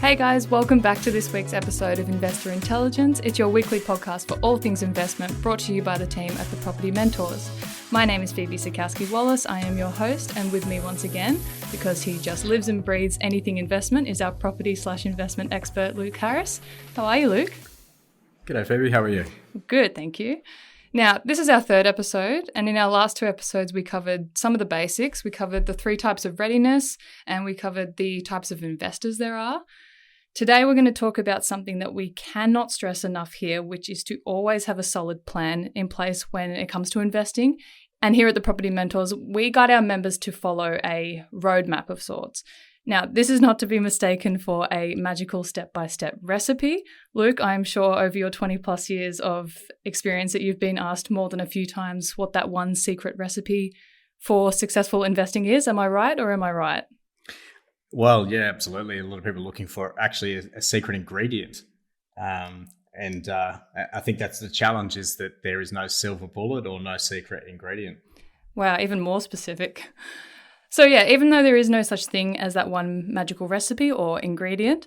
Hey guys, welcome back to this week's episode of Investor Intelligence. It's your weekly podcast for all things investment, brought to you by the team at the Property Mentors. My name is Phoebe Sikowski-Wallace. I am your host, and with me once again, because he just lives and breathes anything investment, is our property/investment expert, Luke Harris. How are you, Luke? G'day, Phoebe. How are you? Good, thank you. Now, this is our third episode, and in our last two episodes, we covered some of the basics. We covered the 3 types of readiness, and we covered the types of investors there are. Today, we're going to talk about something that we cannot stress enough here, which is to always have a solid plan in place when it comes to investing. And here at the Property Mentors, we guide our members to follow a roadmap of sorts. Now, this is not to be mistaken for a magical step-by-step recipe. Luke, I'm sure over your 20 plus years of experience that you've been asked more than a few times what that one secret recipe for successful investing is. Am I right or am I right? Well, yeah, absolutely. A lot of people are looking for actually a secret ingredient. I think that's the challenge, is that there is no silver bullet or no secret ingredient. Wow, even more specific. So yeah, even though there is no such thing as that one magical recipe or ingredient,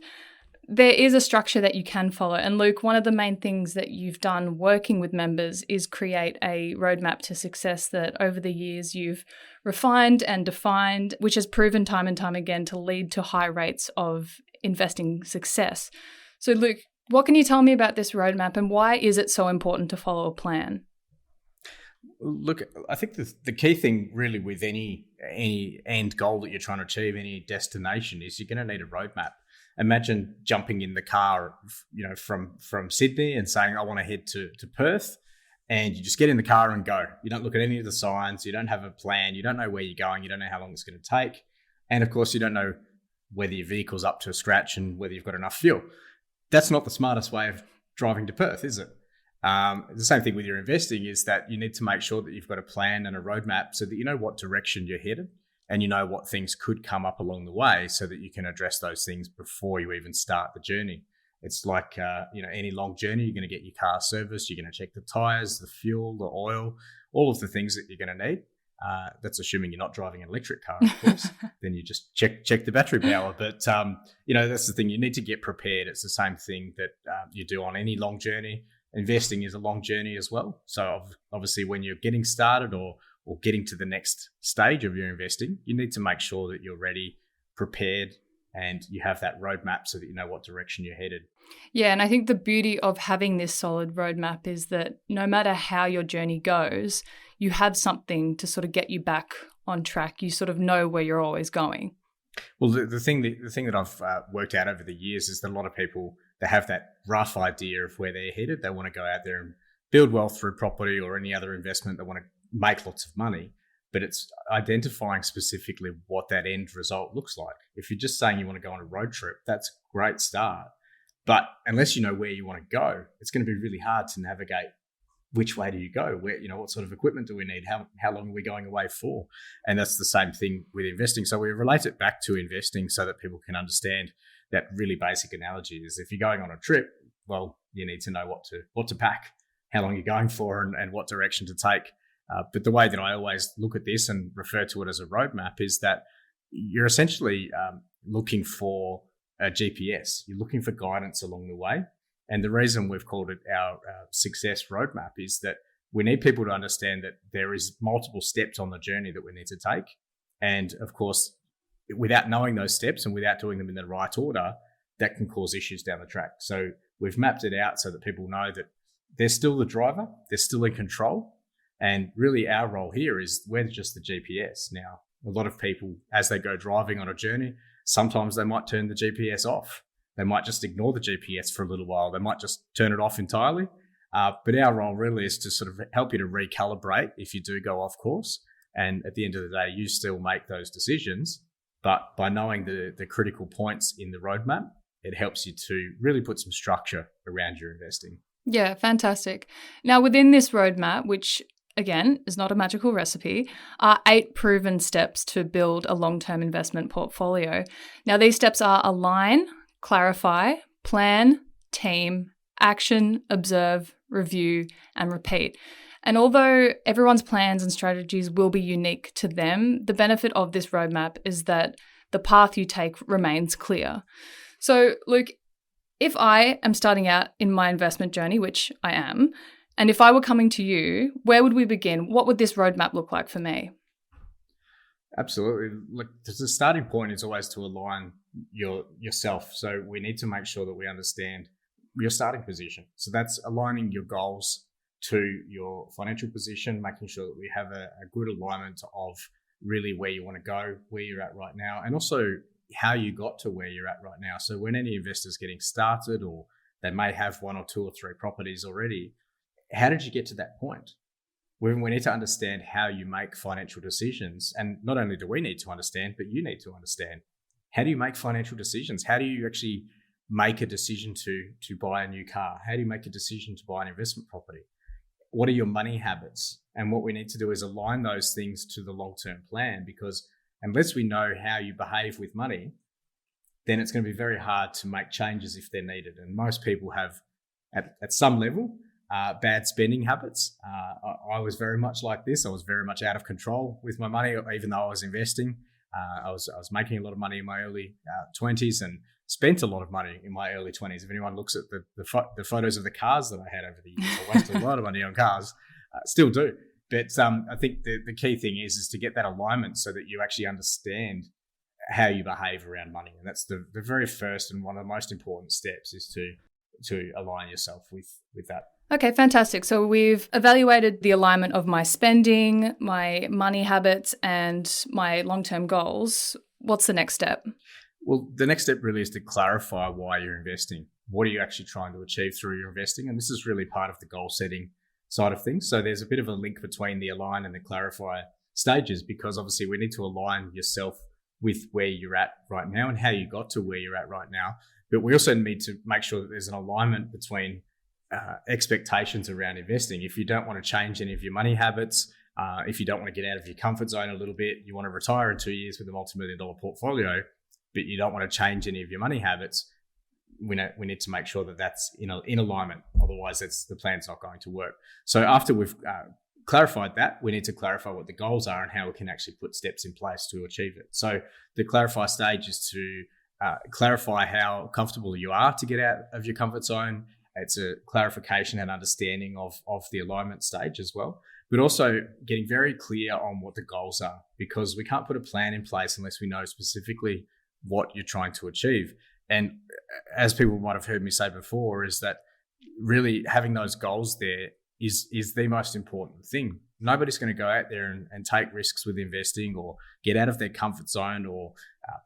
there is a structure that you can follow. And Luke, one of the main things that you've done working with members is create a roadmap to success that over the years you've refined and defined, which has proven time and time again to lead to high rates of investing success. So Luke, what can you tell me about this roadmap and why is it so important to follow a plan? Look, I think the key thing really with any end goal that you're trying to achieve, any destination, is you're going to need a roadmap. Imagine jumping in the car, from Sydney and saying, I want to head to Perth, and you just get in the car and go. You don't look at any of the signs. You don't have a plan. You don't know where you're going. You don't know how long it's going to take. And of course, you don't know whether your vehicle's up to a scratch and whether you've got enough fuel. That's not the smartest way of driving to Perth, is it? The same thing with your investing is that you need to make sure that you've got a plan and a roadmap so that you know what direction you're headed and you know what things could come up along the way so that you can address those things before you even start the journey. It's like, any long journey, you're going to get your car serviced, you're going to check the tires, the fuel, the oil, all of the things that you're going to need. That's assuming you're not driving an electric car, of course. Then you just check the battery power. But, that's the thing. You need to get prepared. It's the same thing that you do on any long journey. Investing is a long journey as well. So obviously when you're getting started or getting to the next stage of your investing, you need to make sure that you're ready, prepared, and you have that roadmap so that you know what direction you're headed. Yeah, and I think the beauty of having this solid roadmap is that no matter how your journey goes, you have something to sort of get you back on track. You sort of know where you're always going. Well, the thing that I've worked out over the years is that a lot of people, they have that rough idea of where they're headed. They want to go out there and build wealth through property or any other investment. They want to make lots of money, but it's identifying specifically what that end result looks like. If you're just saying you want to go on a road trip, that's a great start. But unless you know where you want to go, it's going to be really hard to navigate. Which way do you go? Where, what sort of equipment do we need? How long are we going away for? And that's the same thing with investing. So we relate it back to investing so that people can understand that really basic analogy is if you're going on a trip, well, you need to know what to pack, how long you're going for, and what direction to take. But the way that I always look at this and refer to it as a roadmap is that you're essentially looking for a GPS. You're looking for guidance along the way. And the reason we've called it our success roadmap is that we need people to understand that there is multiple steps on the journey that we need to take. And of course, without knowing those steps and without doing them in the right order, that can cause issues down the track. So we've mapped it out so that people know that they're still the driver, they're still in control. And really our role here is we're just the GPS. Now, a lot of people, as they go driving on a journey, sometimes they might turn the GPS off. They might just ignore the GPS for a little while. They might just turn it off entirely. But our role really is to sort of help you to recalibrate if you do go off course. And at the end of the day, you still make those decisions. But by knowing the critical points in the roadmap, it helps you to really put some structure around your investing. Yeah, fantastic. Now, within this roadmap, which again is not a magical recipe, are 8 proven steps to build a long-term investment portfolio. Now, these steps are align, clarify, plan, team, action, observe, review, and repeat. And although everyone's plans and strategies will be unique to them, the benefit of this roadmap is that the path you take remains clear. So, Luke, if I am starting out in my investment journey, which I am, and if I were coming to you, where would we begin? What would this roadmap look like for me? Absolutely. Look, the starting point is always to align yourself. So we need to make sure that we understand your starting position. So that's aligning your goals to your financial position, making sure that we have a good alignment of really where you want to go, where you're at right now, and also how you got to where you're at right now. So when any investor's getting started, or they may have one or two or three properties already, how did you get to that point? We need to understand how you make financial decisions. And not only do we need to understand, but you need to understand, how do you make financial decisions? How do you actually make a decision to buy a new car? How do you make a decision to buy an investment property? What are your money habits? And what we need to do is align those things to the long-term plan, because unless we know how you behave with money, then it's going to be very hard to make changes if they're needed. And most people have, at some level, bad spending habits. I was very much like this. I was very much out of control with my money, even though I was investing. I was making a lot of money in my early 20s and spent a lot of money in my early 20s. If anyone looks at the photos of the cars that I had over the years, I wasted a lot of money on cars, still do. But I think the key thing is to get that alignment so that you actually understand how you behave around money. And that's the very first and one of the most important steps, is to align yourself with that. Okay, fantastic. So we've evaluated the alignment of my spending, my money habits, and my long-term goals. What's the next step? Well, the next step really is to clarify why you're investing. What are you actually trying to achieve through your investing? And this is really part of the goal setting side of things. So there's a bit of a link between the align and the clarify stages, because obviously we need to align yourself with where you're at right now and how you got to where you're at right now. But we also need to make sure that there's an alignment between expectations around investing. If you don't want to change any of your money habits, if you don't want to get out of your comfort zone a little bit, you want to retire in 2 years with a multi-million-dollar portfolio, but you don't want to change any of your money habits, we need to make sure that that's in alignment. Otherwise, the plan's not going to work. So after we've clarified that, we need to clarify what the goals are and how we can actually put steps in place to achieve it. So the clarify stage is to clarify how comfortable you are to get out of your comfort zone. It's a clarification and understanding of the alignment stage as well, but also getting very clear on what the goals are, because we can't put a plan in place unless we know specifically what you're trying to achieve. And as people might have heard me say before, is that really having those goals there is the most important thing. Nobody's going to go out there and take risks with investing, or get out of their comfort zone, or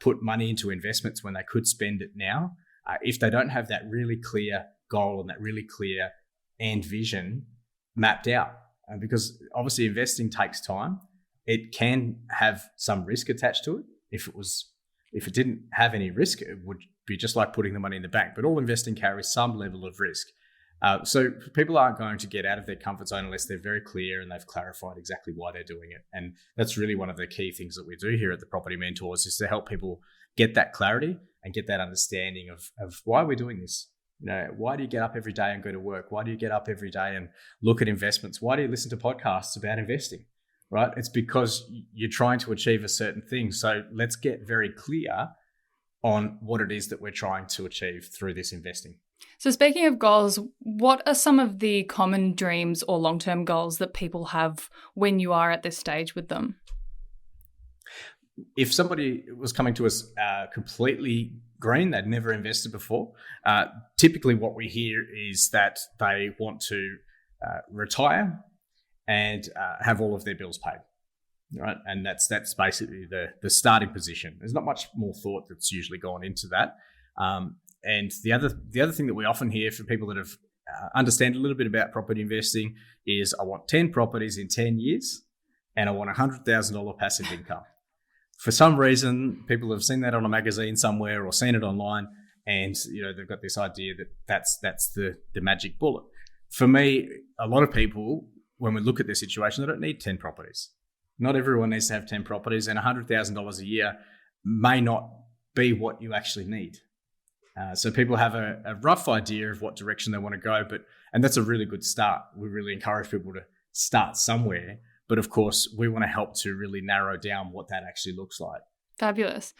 put money into investments when they could spend it now, if they don't have that really clear goal and that really clear end vision mapped out. Because obviously investing takes time. It can have some risk attached to it. If it didn't have any risk, it would be just like putting the money in the bank. But all investing carries some level of risk. So people aren't going to get out of their comfort zone unless they're very clear and they've clarified exactly why they're doing it. And that's really one of the key things that we do here at the Property Mentors, is to help people get that clarity and get that understanding of why we're doing this. Why do you get up every day and go to work? Why do you get up every day and look at investments? Why do you listen to podcasts about investing? Right? It's because you're trying to achieve a certain thing. So let's get very clear on what it is that we're trying to achieve through this investing. So speaking of goals, what are some of the common dreams or long-term goals that people have when you are at this stage with them? If somebody was coming to us completely green, they'd never invested before, typically what we hear is that they want to retire and have all of their bills paid, right? And that's basically the starting position. There's not much more thought that's usually gone into that. And the other thing that we often hear from people that have understand a little bit about property investing is, I want 10 properties in 10 years and I want $100,000 passive income. For some reason, people have seen that on a magazine somewhere or seen it online, and they've got this idea that that's the magic bullet. For me, a lot of people, when we look at their situation, they don't need 10 properties. Not everyone needs to have 10 properties, and $100,000 a year may not be what you actually need. So people have a rough idea of what direction they want to go, and that's a really good start. We really encourage people to start somewhere. But of course, we want to help to really narrow down what that actually looks like. Fabulous.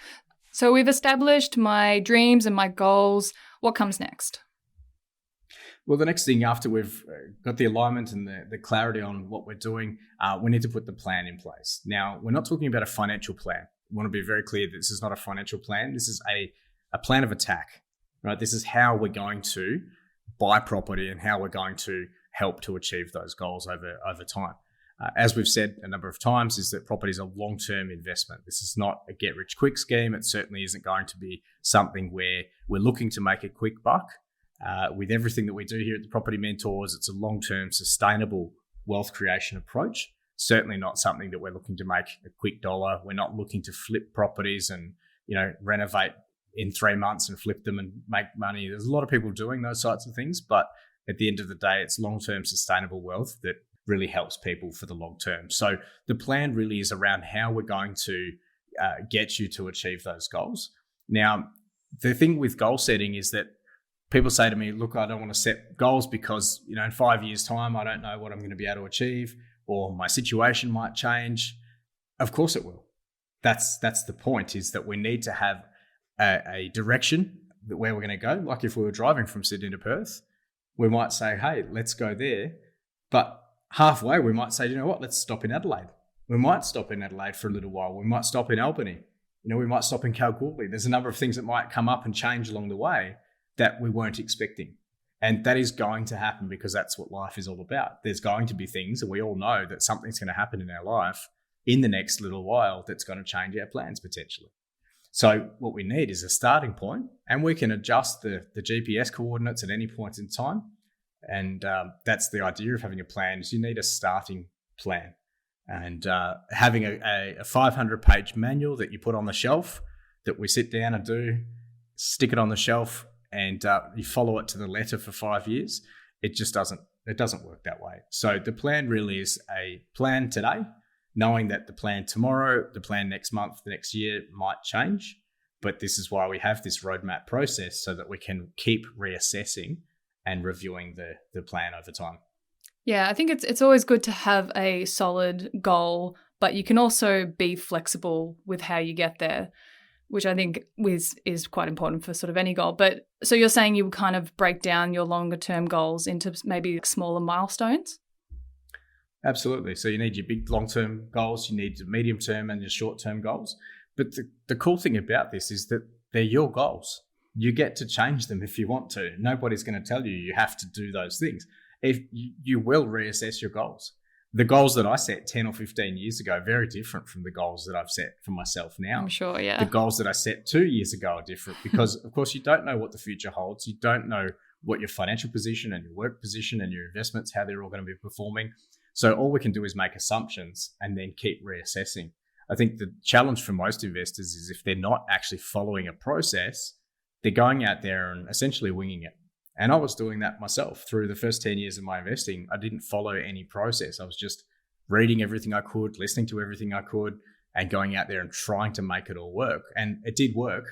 So we've established my dreams and my goals. What comes next? Well, the next thing after we've got the alignment and the clarity on what we're doing, we need to put the plan in place. Now, we're not talking about a financial plan. We want to be very clear that this is not a financial plan. This is a plan of attack, right? This is how we're going to buy property and how we're going to help to achieve those goals over time. As we've said a number of times, is that property is a long-term investment. This is not a get-rich-quick scheme. It certainly isn't going to be something where we're looking to make a quick buck. With everything that we do here at the Property Mentors, it's a long-term, sustainable wealth creation approach. Certainly not something that we're looking to make a quick dollar. We're not looking to flip properties and renovate in 3 months and flip them and make money. There's a lot of people doing those sorts of things, but at the end of the day, it's long-term sustainable wealth that really helps people for the long term. So the plan really is around how we're going to get you to achieve those goals. Now, the thing with goal setting is that people say to me, look, I don't want to set goals because, in 5 years' time, I don't know what I'm going to be able to achieve, or my situation might change. Of course it will. That's the point, is that we need to have a direction that where we're going to go. Like if we were driving from Sydney to Perth, we might say, hey, let's go there. But halfway, we might say, you know what, let's stop in Adelaide. We might stop in Adelaide for a little while. We might stop in Albany. We might stop in Kalgoorlie. There's a number of things that might come up and change along the way that we weren't expecting. And that is going to happen because that's what life is all about. There's going to be things, and we all know that something's going to happen in our life in the next little while that's going to change our plans potentially. So what we need is a starting point, and we can adjust the GPS coordinates at any point in time. And that's the idea of having a plan, is you need a starting plan. And having a 500-page manual that you put on the shelf that we sit down and do, stick it on the shelf, and you follow it to the letter for 5 years, it doesn't work that way. So the plan really is a plan today, knowing that the plan tomorrow, the plan next month, the next year might change. But this is why we have this roadmap process, so that we can keep reassessing and reviewing the plan over time. Yeah, I think it's always good to have a solid goal, but you can also be flexible with how you get there, which I think is quite important for sort of any goal. But so you're saying you would kind of break down your longer term goals into maybe smaller milestones? Absolutely. So you need your big long-term goals, you need your medium-term and your short-term goals. But the cool thing about this is that they're your goals. You get to change them if you want to. Nobody's going to tell you have to do those things. If you will reassess your goals. The goals that I set 10 or 15 years ago are very different from the goals that I've set for myself now. I'm sure, yeah. The goals that I set 2 years ago are different because, of course, you don't know what the future holds. You don't know what your financial position and your work position and your investments, how they're all going to be performing. So all we can do is make assumptions and then keep reassessing. I think the challenge for most investors is if they're not actually following a process, they're going out there and essentially winging it. And I was doing that myself through the first 10 years of my investing. I didn't follow any process. I was just reading everything I could, listening to everything I could, and going out there and trying to make it all work. And it did work.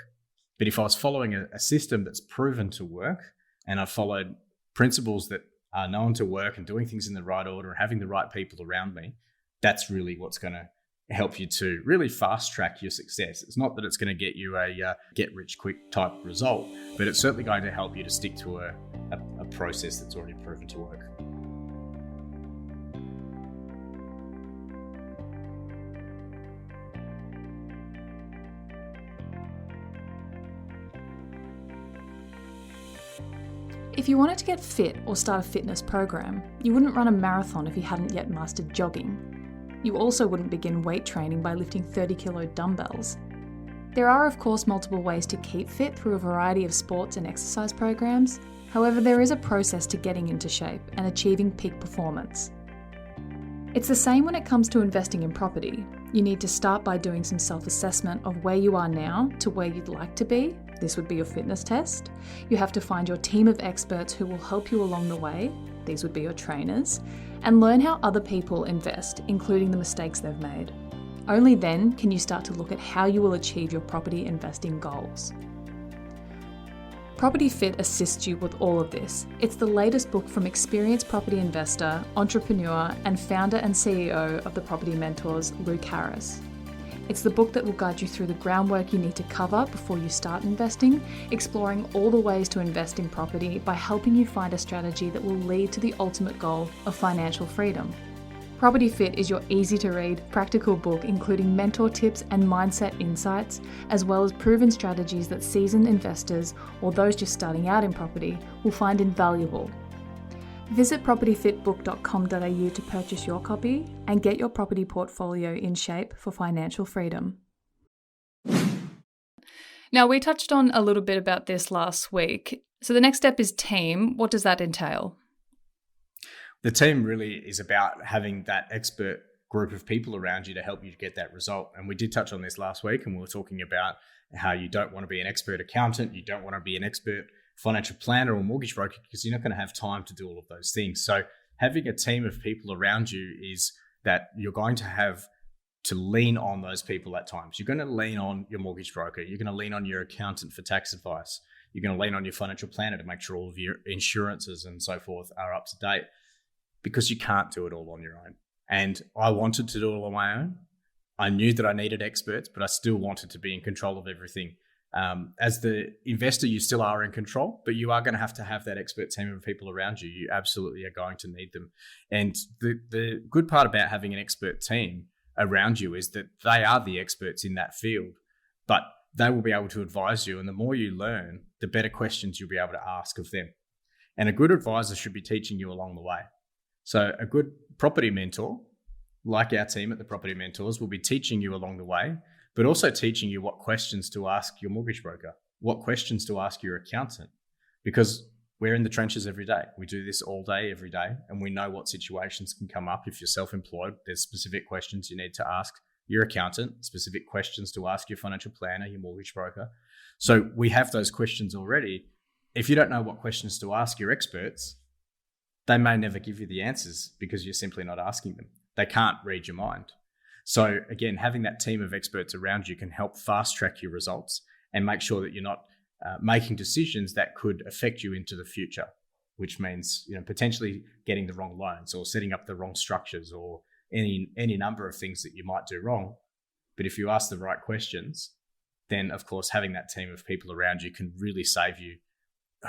But if I was following a system that's proven to work, and I followed principles that are known to work and doing things in the right order and having the right people around me, that's really what's going to help you to really fast track your success. It's not that it's going to get you a get rich quick type result, but it's certainly going to help you to stick to a process that's already proven to work. If you wanted to get fit or start a fitness program, you wouldn't run a marathon if you hadn't yet mastered jogging. You also wouldn't begin weight training by lifting 30-kilo dumbbells. There are, of course, multiple ways to keep fit through a variety of sports and exercise programs. However, there is a process to getting into shape and achieving peak performance. It's the same when it comes to investing in property. You need to start by doing some self-assessment of where you are now to where you'd like to be. This would be your fitness test. You have to find your team of experts who will help you along the way. These would be your trainers. And learn how other people invest, including the mistakes they've made. Only then can you start to look at how you will achieve your property investing goals. Property Fit assists you with all of this. It's the latest book from experienced property investor, entrepreneur, and founder and CEO of the Property Mentors, Luke Harris. It's the book that will guide you through the groundwork you need to cover before you start investing, exploring all the ways to invest in property by helping you find a strategy that will lead to the ultimate goal of financial freedom. Property Fit is your easy-to-read, practical book including mentor tips and mindset insights, as well as proven strategies that seasoned investors or those just starting out in property will find invaluable. Visit propertyfitbook.com.au to purchase your copy and get your property portfolio in shape for financial freedom. Now, we touched on a little bit about this last week. So the next step is team. What does that entail? The team really is about having that expert group of people around you to help you get that result. And we did touch on this last week, and we were talking about how you don't want to be an expert accountant, you don't want to be an expert financial planner or mortgage broker because you're not going to have time to do all of those things. So having a team of people around you is that you're going to have to lean on those people at times. You're going to lean on your mortgage broker. You're going to lean on your accountant for tax advice. You're going to lean on your financial planner to make sure all of your insurances and so forth are up to date, because you can't do it all on your own. And I wanted to do it all on my own. I knew that I needed experts, but I still wanted to be in control of everything. As the investor, you still are in control, but you are going to have that expert team of people around you. You absolutely are going to need them. And the good part about having an expert team around you is that they are the experts in that field, but they will be able to advise you. And the more you learn, the better questions you'll be able to ask of them. And a good advisor should be teaching you along the way. So a good property mentor, like our team at the Property Mentors, will be teaching you along the way, but also teaching you what questions to ask your mortgage broker, what questions to ask your accountant, because we're in the trenches every day. We do this all day, every day, and we know what situations can come up. If you're self-employed, there's specific questions you need to ask your accountant, specific questions to ask your financial planner, your mortgage broker. So we have those questions already. If you don't know what questions to ask your experts, they may never give you the answers because you're simply not asking them. They can't read your mind. So again, having that team of experts around you can help fast track your results and make sure that you're not making decisions that could affect you into the future, which means potentially getting the wrong loans or setting up the wrong structures or any number of things that you might do wrong. But if you ask the right questions, then of course having that team of people around you can really save you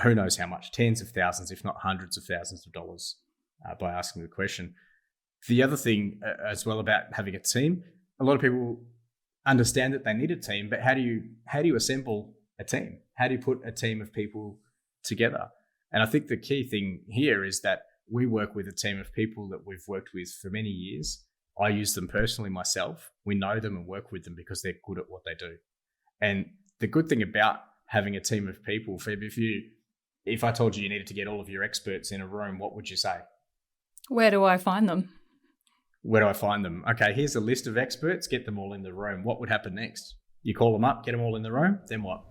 who knows how much, tens of thousands, if not hundreds of thousands of dollars by asking the question. The other thing as well about having a team, a lot of people understand that they need a team, but how do you assemble a team? How do you put a team of people together? And I think the key thing here is that we work with a team of people that we've worked with for many years. I use them personally myself. We know them and work with them because they're good at what they do. And the good thing about having a team of people, Phoebe, if I told you needed to get all of your experts in a room, what would you say? Where do I find them? Where do I find them? Okay, here's a list of experts. Get them all in the room. What would happen next? You call them up, get them all in the room, then what?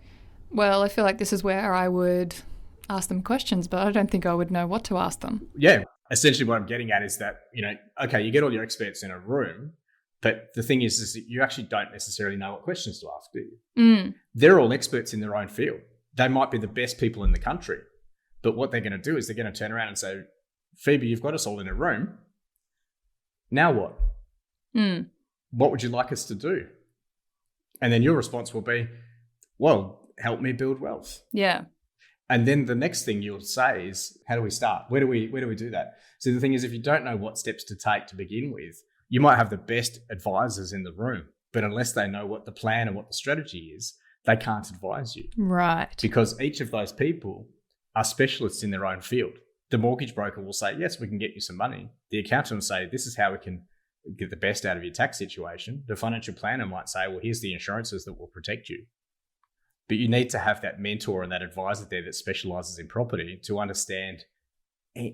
Well, I feel like this is where I would ask them questions, but I don't think I would know what to ask them. Yeah, essentially what I'm getting at is that, okay, you get all your experts in a room, but the thing is that you actually don't necessarily know what questions to ask, do you? They're all experts in their own field. They might be the best people in the country, but what they're going to do is they're going to turn around and say, Phoebe, you've got us all in a room. Now what? What would you like us to do? And then your response will be, well, help me build wealth. Yeah. And then the next thing you'll say is, how do we start? Where do we do that? So the thing is, if you don't know what steps to take to begin with, you might have the best advisors in the room, but unless they know what the plan and what the strategy is, they can't advise you. Right. Because each of those people are specialists in their own field. The mortgage broker will say, yes, we can get you some money. The accountant will say, this is how we can get the best out of your tax situation. The financial planner might say, well, here's the insurances that will protect you. But you need to have that mentor and that advisor there that specializes in property to understand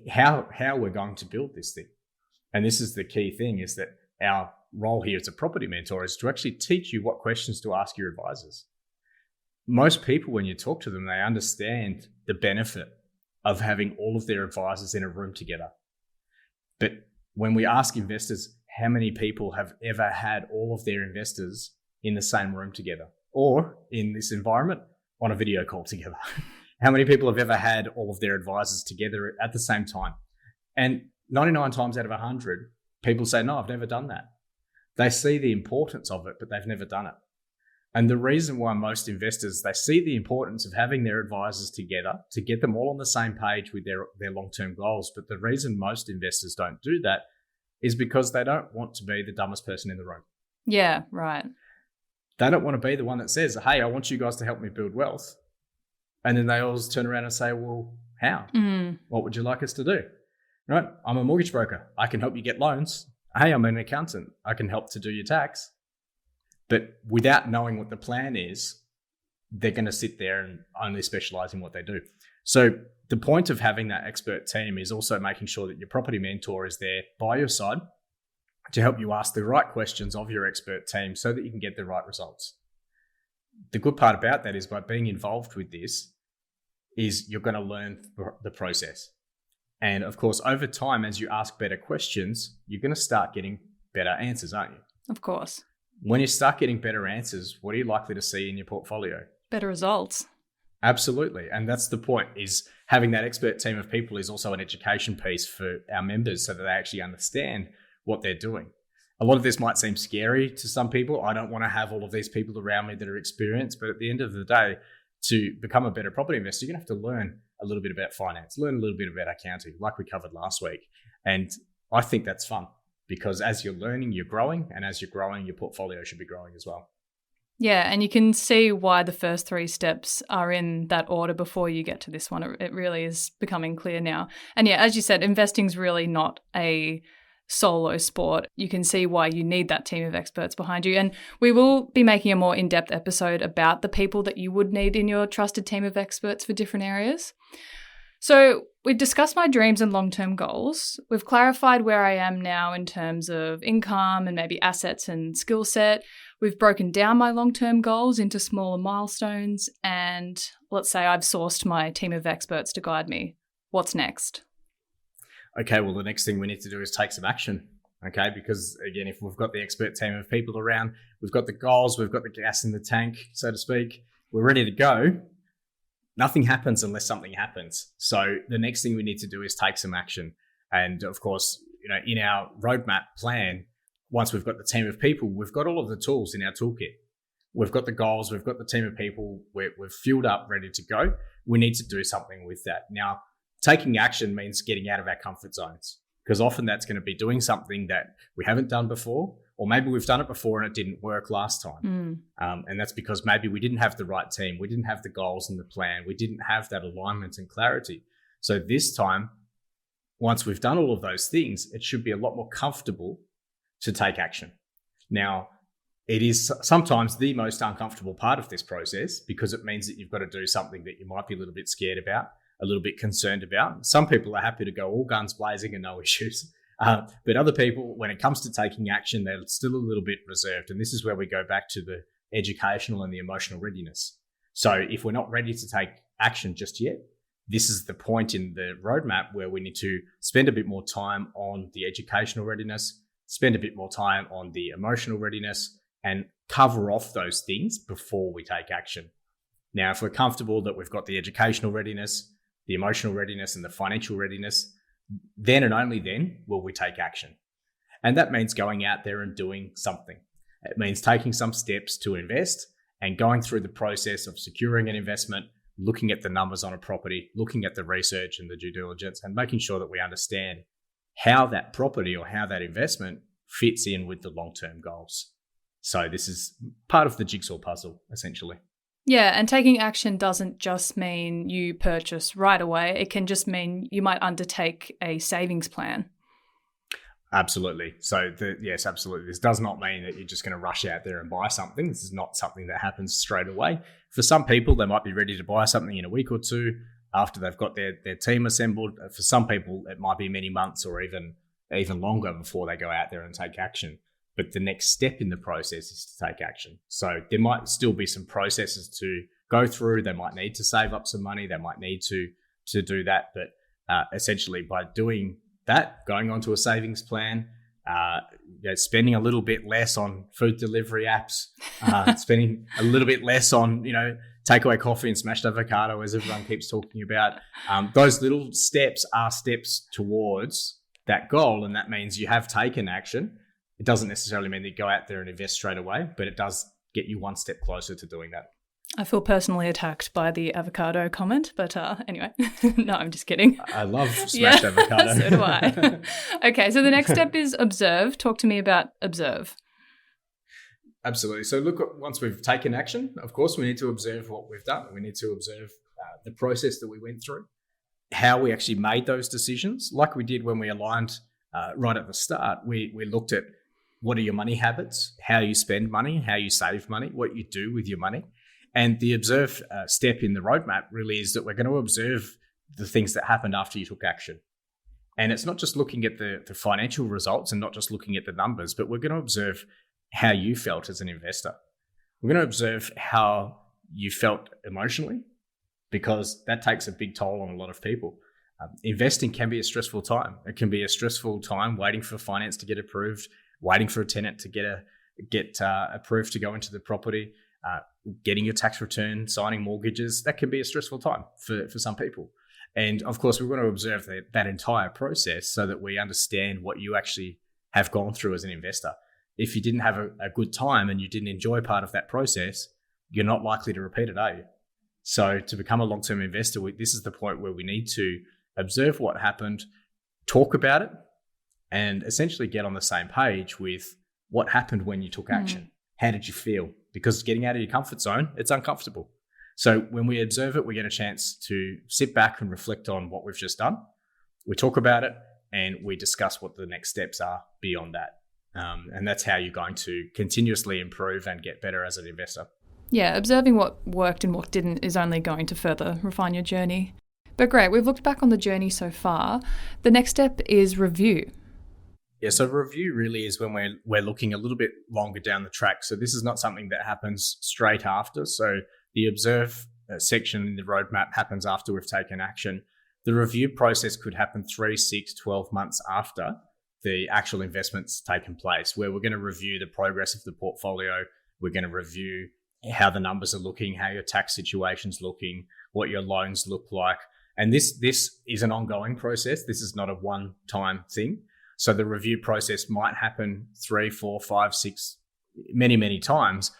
how we're going to build this thing. And this is the key thing, is that our role here as a property mentor is to actually teach you what questions to ask your advisors. Most people, when you talk to them, they understand the benefit of having all of their advisors in a room together. But when we ask investors, how many people have ever had all of their investors in the same room together, or in this environment on a video call together? How many people have ever had all of their advisors together at the same time? And 99 times out of 100, people say, no, I've never done that. They see the importance of it, but they've never done it. And the reason why most investors, they see the importance of having their advisors together to get them all on the same page with their long-term goals. But the reason most investors don't do that is because they don't want to be the dumbest person in the room. Yeah, right. They don't want to be the one that says, hey, I want you guys to help me build wealth. And then they always turn around and say, well, how? What would you like us to do? Right? I'm a mortgage broker. I can help you get loans. Hey, I'm an accountant. I can help to do your tax. But without knowing what the plan is, they're going to sit there and only specialize in what they do. So the point of having that expert team is also making sure that your property mentor is there by your side to help you ask the right questions of your expert team so that you can get the right results. The good part about that is by being involved with this is you're going to learn the process. And of course, over time, as you ask better questions, you're going to start getting better answers, aren't you? Of course. When you start getting better answers, what are you likely to see in your portfolio? Better results. Absolutely. And that's the point, is having that expert team of people is also an education piece for our members so that they actually understand what they're doing. A lot of this might seem scary to some people. I don't want to have all of these people around me that are experienced, but at the end of the day, to become a better property investor, you're going to have to learn a little bit about finance, learn a little bit about accounting, like we covered last week. And I think that's fun because as you're learning, you're growing, and as you're growing, your portfolio should be growing as well. Yeah, and you can see why the first 3 steps are in that order before you get to this one. It really is becoming clear now. And yeah, as you said, investing's really not a solo sport. You can see why you need that team of experts behind you. And we will be making a more in-depth episode about the people that you would need in your trusted team of experts for different areas. So we've discussed my dreams and long-term goals. We've clarified where I am now in terms of income and maybe assets and skill set. We've broken down my long-term goals into smaller milestones. And let's say I've sourced my team of experts to guide me. What's next? Okay, well, the next thing we need to do is take some action, okay? Because, again, if we've got the expert team of people around, we've got the goals, we've got the gas in the tank, so to speak, we're ready to go. Nothing happens unless something happens. So the next thing we need to do is take some action. And, of course, in our roadmap plan, once we've got the team of people, we've got all of the tools in our toolkit. We've got the goals, we've got the team of people, we've fueled up, ready to go. We need to do something with that. Now, taking action means getting out of our comfort zones, because often that's going to be doing something that we haven't done before, or maybe we've done it before and it didn't work last time. And that's because maybe we didn't have the right team. We didn't have the goals and the plan. We didn't have that alignment and clarity. So this time, once we've done all of those things, it should be a lot more comfortable to take action. Now, it is sometimes the most uncomfortable part of this process because it means that you've got to do something that you might be a little bit scared about, a little bit concerned about. Some people are happy to go all guns blazing and no issues. But other people, when it comes to taking action, they're still a little bit reserved. And this is where we go back to the educational and the emotional readiness. So if we're not ready to take action just yet, this is the point in the roadmap where we need to spend a bit more time on the educational readiness, spend a bit more time on the emotional readiness, and cover off those things before we take action. Now, if we're comfortable that we've got the educational readiness, the emotional readiness, and the financial readiness, then and only then will we take action. And that means going out there and doing something. It means taking some steps to invest and going through the process of securing an investment, looking at the numbers on a property, looking at the research and the due diligence, and making sure that we understand how that property or how that investment fits in with the long-term goals. So this is part of the jigsaw puzzle, essentially. Yeah, and taking action doesn't just mean you purchase right away. It can just mean you might undertake a savings plan. Absolutely. So yes, absolutely. This does not mean that you're just going to rush out there and buy something. This is not something that happens straight away. For some people, they might be ready to buy something in a week or two after they've got their team assembled. For some people, it might be many months or even longer before they go out there and take action. But the next step in the process is to take action. So there might still be some processes to go through. They might need to save up some money. They might need to do that. But essentially by doing that, going onto a savings plan, spending a little bit less on food delivery apps, spending a little bit less on, takeaway coffee and smashed avocado, as everyone keeps talking about. Those little steps are steps towards that goal. And that means you have taken action. It doesn't necessarily mean that you go out there and invest straight away, but it does get you one step closer to doing that. I feel personally attacked by the avocado comment, but anyway, no, I'm just kidding. I love smashed avocado. So do I. Okay, so the next step is observe. Talk to me about observe. Absolutely. So look, once we've taken action, of course, we need to observe what we've done. We need to observe the process that we went through, how we actually made those decisions. Like we did when we aligned right at the start, we looked at what are your money habits, how you spend money, how you save money, what you do with your money. And the observe step in the roadmap really is that we're going to observe the things that happened after you took action. And it's not just looking at the financial results and not just looking at the numbers, but we're going to observe how you felt as an investor. We're going to observe how you felt emotionally, because that takes a big toll on a lot of people. Investing can be a stressful time. It can be a stressful time waiting for finance to get approved, waiting for a tenant to get approved to go into the property, getting your tax return, signing mortgages. That can be a stressful time for some people. And of course, we're going to observe that entire process so that we understand what you actually have gone through as an investor. If you didn't have a good time and you didn't enjoy part of that process, you're not likely to repeat it, are you? So to become a long-term investor, this is the point where we need to observe what happened, talk about it, and essentially get on the same page with what happened when you took action. How did you feel? Because getting out of your comfort zone, it's uncomfortable. So when we observe it, we get a chance to sit back and reflect on what we've just done. We talk about it and we discuss what the next steps are beyond that. And that's how you're going to continuously improve and get better as an investor. Yeah, observing what worked and what didn't is only going to further refine your journey. But great, we've looked back on the journey so far. The next step is review. Yeah, so review really is when we're looking a little bit longer down the track. So this is not something that happens straight after. So the observe section in the roadmap happens after we've taken action. The review process could happen 3, 6, 12 months after the actual investment's taken place, where we're going to review the progress of the portfolio. We're going to review how the numbers are looking, how your tax situation's looking, what your loans look like. And this is an ongoing process. This is not a one-time thing. So the review process might happen 3, 4, 5, 6, many times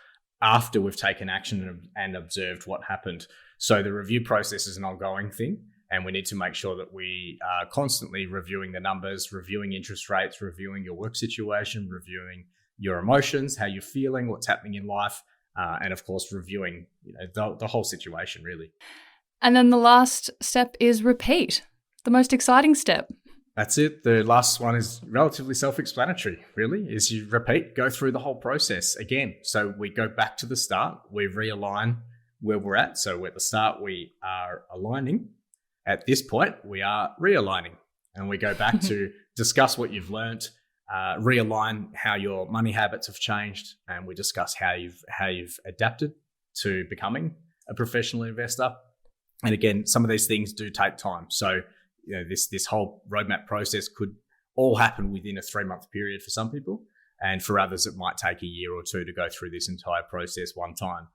after we've taken action and observed what happened. So the review process is an ongoing thing, and we need to make sure that we are constantly reviewing the numbers, reviewing interest rates, reviewing your work situation, reviewing your emotions, how you're feeling, what's happening in life, and of course, reviewing the whole situation, really. And then the last step is repeat, the most exciting step. That's it. The last one is relatively self-explanatory, really, is you repeat, go through the whole process again. So we go back to the start, we realign where we're at. So at the start, we are aligning. At this point, we are realigning. And we go back to discuss what you've learned, realign how your money habits have changed, and we discuss how you've adapted to becoming a professional investor. And again, some of these things do take time. So this whole roadmap process could all happen within a 3-month period for some people. And for others, it might take a year or 2 to go through this entire process one time.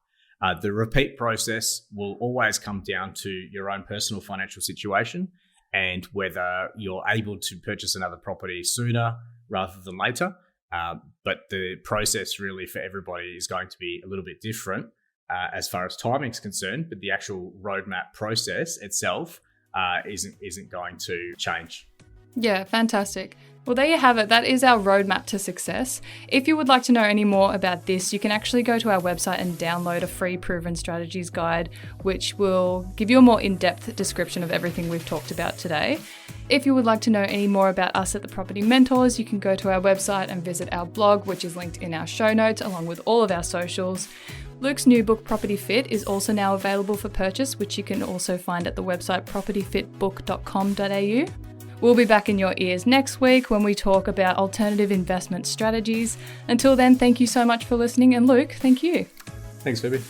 The repeat process will always come down to your own personal financial situation and whether you're able to purchase another property sooner rather than later. But the process really for everybody is going to be a little bit different as far as timing is concerned, but the actual roadmap process itself isn't going to change. Yeah, fantastic. Well, there you have it. That is our roadmap to success. If you would like to know any more about this, you can actually go to our website and download a free Proven Strategies guide, which will give you a more in-depth description of everything we've talked about today. If you would like to know any more about us at the Property Mentors, you can go to our website and visit our blog, which is linked in our show notes, along with all of our socials. Luke's new book, Property Fit, is also now available for purchase, which you can also find at the website propertyfitbook.com.au. We'll be back in your ears next week when we talk about alternative investment strategies. Until then, thank you so much for listening. And Luke, thank you. Thanks, Phoebe.